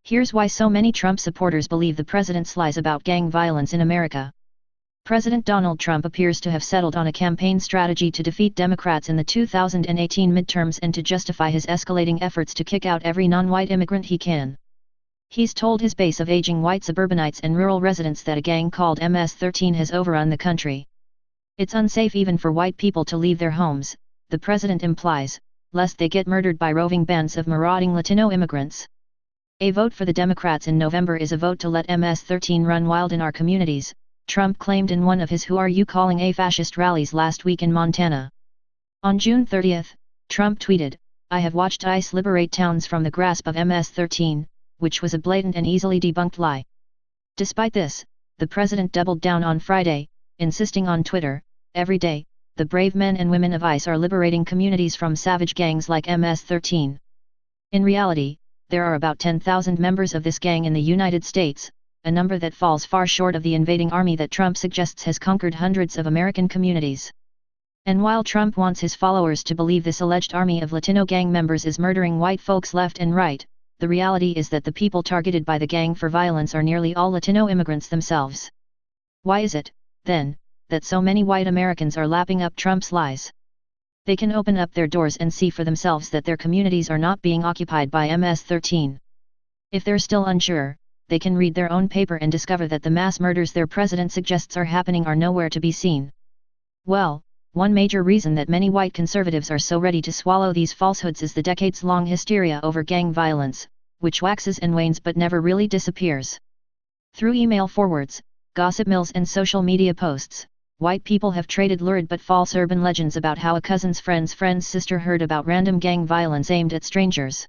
Here's why so many Trump supporters believe the president's lies about gang violence in America. President Donald Trump appears to have settled on a campaign strategy to defeat Democrats in the 2018 midterms and to justify his escalating efforts to kick out every non-white immigrant he can. He's told his base of aging white suburbanites and rural residents that a gang called MS-13 has overrun the country. It's unsafe even for white people to leave their homes, the president implies, lest they get murdered by roving bands of marauding Latino immigrants. A vote for the Democrats in November is a vote to let MS-13 run wild in our communities, Trump claimed in one of his who-are-you-calling-a-fascist rallies last week in Montana. On June 30, Trump tweeted, "I have watched ICE liberate towns from the grasp of MS-13, which was a blatant and easily debunked lie." Despite this, the president doubled down on Friday, insisting on Twitter, "Every day, the brave men and women of ICE are liberating communities from savage gangs like MS-13. In reality, there are about 10,000 members of this gang in the United States, a number that falls far short of the invading army that Trump suggests has conquered hundreds of American communities." And while Trump wants his followers to believe this alleged army of Latino gang members is murdering white folks left and right, the reality is that the people targeted by the gang for violence are nearly all Latino immigrants themselves. Why is it, then, that so many white Americans are lapping up Trump's lies? They can open up their doors and see for themselves that their communities are not being occupied by MS-13. If they're still unsure, they can read their own paper and discover that the mass murders their president suggests are happening are nowhere to be seen. Well, one major reason that many white conservatives are so ready to swallow these falsehoods is the decades-long hysteria over gang violence, which waxes and wanes but never really disappears. Through email forwards, gossip mills and social media posts, white people have traded lurid but false urban legends about how a cousin's friend's sister heard about random gang violence aimed at strangers.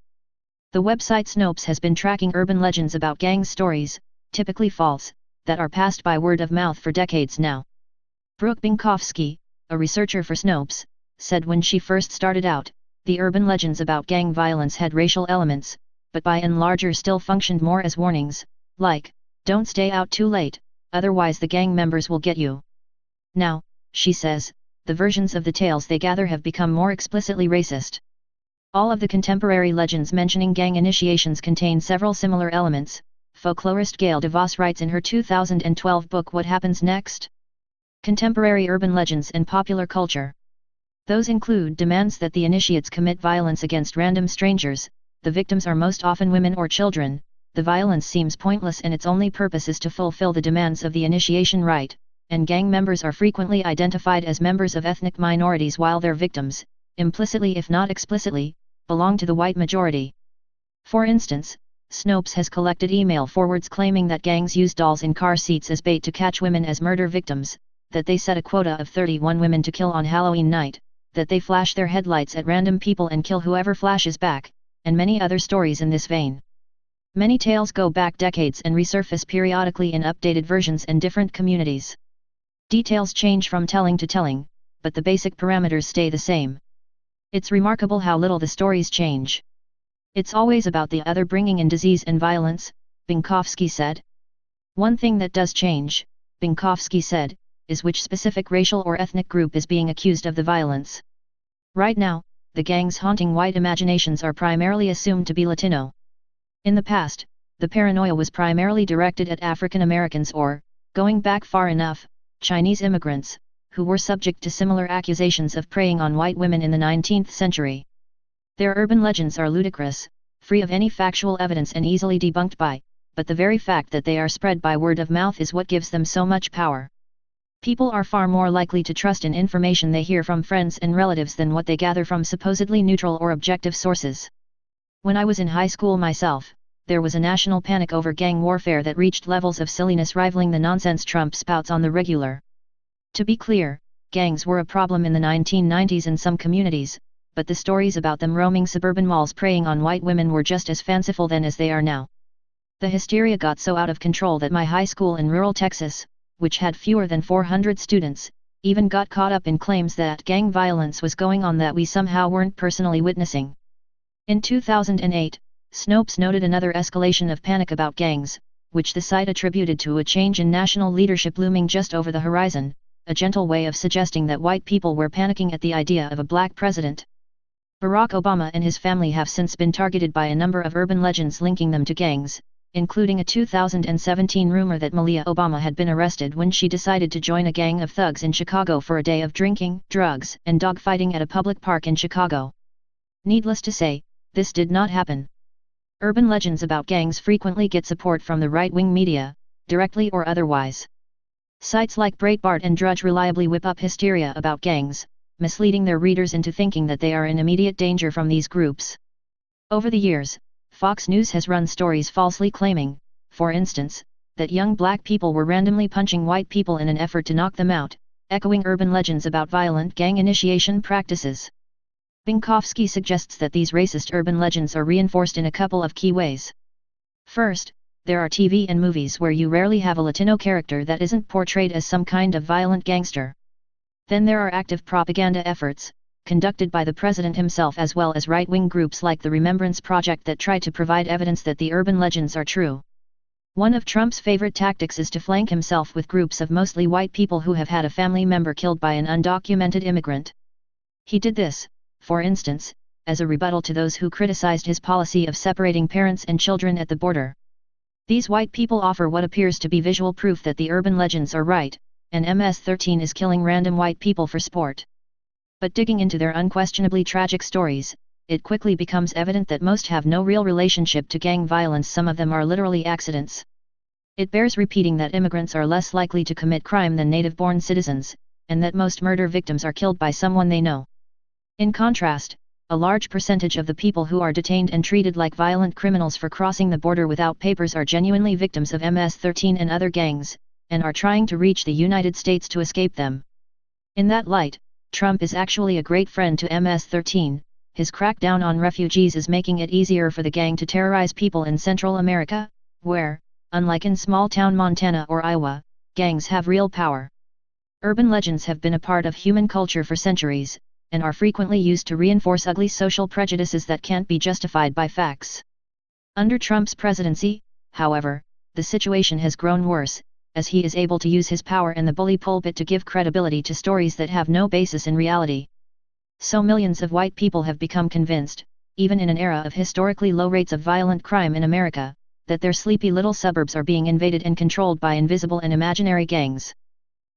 The website Snopes has been tracking urban legends about gang stories, typically false, that are passed by word of mouth for decades now. Brooke Binkowski, a researcher for Snopes, said when she first started out, the urban legends about gang violence had racial elements, but by and large still functioned more as warnings, like, "Don't stay out too late, otherwise the gang members will get you." Now, she says, the versions of the tales they gather have become more explicitly racist. All of the contemporary legends mentioning gang initiations contain several similar elements, folklorist Gail DeVos writes in her 2012 book What Happens Next? Contemporary Urban Legends and Popular Culture. Those include demands that the initiates commit violence against random strangers, the victims are most often women or children, the violence seems pointless and its only purpose is to fulfill the demands of the initiation rite, and gang members are frequently identified as members of ethnic minorities while their victims, implicitly if not explicitly, belong to the white majority. For instance, Snopes has collected email forwards claiming that gangs use dolls in car seats as bait to catch women as murder victims, that they set a quota of 31 women to kill on Halloween night, that they flash their headlights at random people and kill whoever flashes back, and many other stories in this vein. Many tales go back decades and resurface periodically in updated versions and different communities. Details change from telling to telling, but the basic parameters stay the same. It's remarkable how little the stories change. It's always about the other bringing in disease and violence, Binkowski said. One thing that does change, Binkowski said, is which specific racial or ethnic group is being accused of the violence. Right now, the gangs haunting white imaginations are primarily assumed to be Latino. In the past, the paranoia was primarily directed at African Americans or, going back far enough, Chinese immigrants, who were subject to similar accusations of preying on white women in the 19th century. Their urban legends are ludicrous, free of any factual evidence and easily debunked by, but the very fact that they are spread by word of mouth is what gives them so much power. People are far more likely to trust in information they hear from friends and relatives than what they gather from supposedly neutral or objective sources. When I was in high school myself, there was a national panic over gang warfare that reached levels of silliness rivaling the nonsense Trump spouts on the regular. To be clear, gangs were a problem in the 1990s in some communities, but the stories about them roaming suburban malls preying on white women were just as fanciful then as they are now. The hysteria got so out of control that my high school in rural Texas, which had fewer than 400 students, even got caught up in claims that gang violence was going on that we somehow weren't personally witnessing. In 2008, Snopes noted another escalation of panic about gangs, which the site attributed to a change in national leadership looming just over the horizon, a gentle way of suggesting that white people were panicking at the idea of a black president. Barack Obama and his family have since been targeted by a number of urban legends linking them to gangs, including a 2017 rumor that Malia Obama had been arrested when she decided to join a gang of thugs in Chicago for a day of drinking, drugs, and dogfighting at a public park in Chicago. Needless to say, this did not happen. Urban legends about gangs frequently get support from the right-wing media, directly or otherwise. Sites like Breitbart and Drudge reliably whip up hysteria about gangs, misleading their readers into thinking that they are in immediate danger from these groups. Over the years, Fox News has run stories falsely claiming, for instance, that young black people were randomly punching white people in an effort to knock them out, echoing urban legends about violent gang initiation practices. Binkowski suggests that these racist urban legends are reinforced in a couple of key ways. First, there are TV and movies where you rarely have a Latino character that isn't portrayed as some kind of violent gangster. Then there are active propaganda efforts, conducted by the president himself as well as right-wing groups like the Remembrance Project that try to provide evidence that the urban legends are true. One of Trump's favorite tactics is to flank himself with groups of mostly white people who have had a family member killed by an undocumented immigrant. He did this, for instance, as a rebuttal to those who criticized his policy of separating parents and children at the border. These white people offer what appears to be visual proof that the urban legends are right, and MS-13 is killing random white people for sport. But digging into their unquestionably tragic stories, it quickly becomes evident that most have no real relationship to gang violence. Some of them are literally accidents. It bears repeating that immigrants are less likely to commit crime than native-born citizens, and that most murder victims are killed by someone they know. In contrast, a large percentage of the people who are detained and treated like violent criminals for crossing the border without papers are genuinely victims of MS-13 and other gangs, and are trying to reach the United States to escape them. In that light, Trump is actually a great friend to MS-13. His crackdown on refugees is making it easier for the gang to terrorize people in Central America, where, unlike in small-town Montana or Iowa, gangs have real power. Urban legends have been a part of human culture for centuries, and are frequently used to reinforce ugly social prejudices that can't be justified by facts. Under Trump's presidency, however, the situation has grown worse, as he is able to use his power in the bully pulpit to give credibility to stories that have no basis in reality. So millions of white people have become convinced, even in an era of historically low rates of violent crime in America, that their sleepy little suburbs are being invaded and controlled by invisible and imaginary gangs.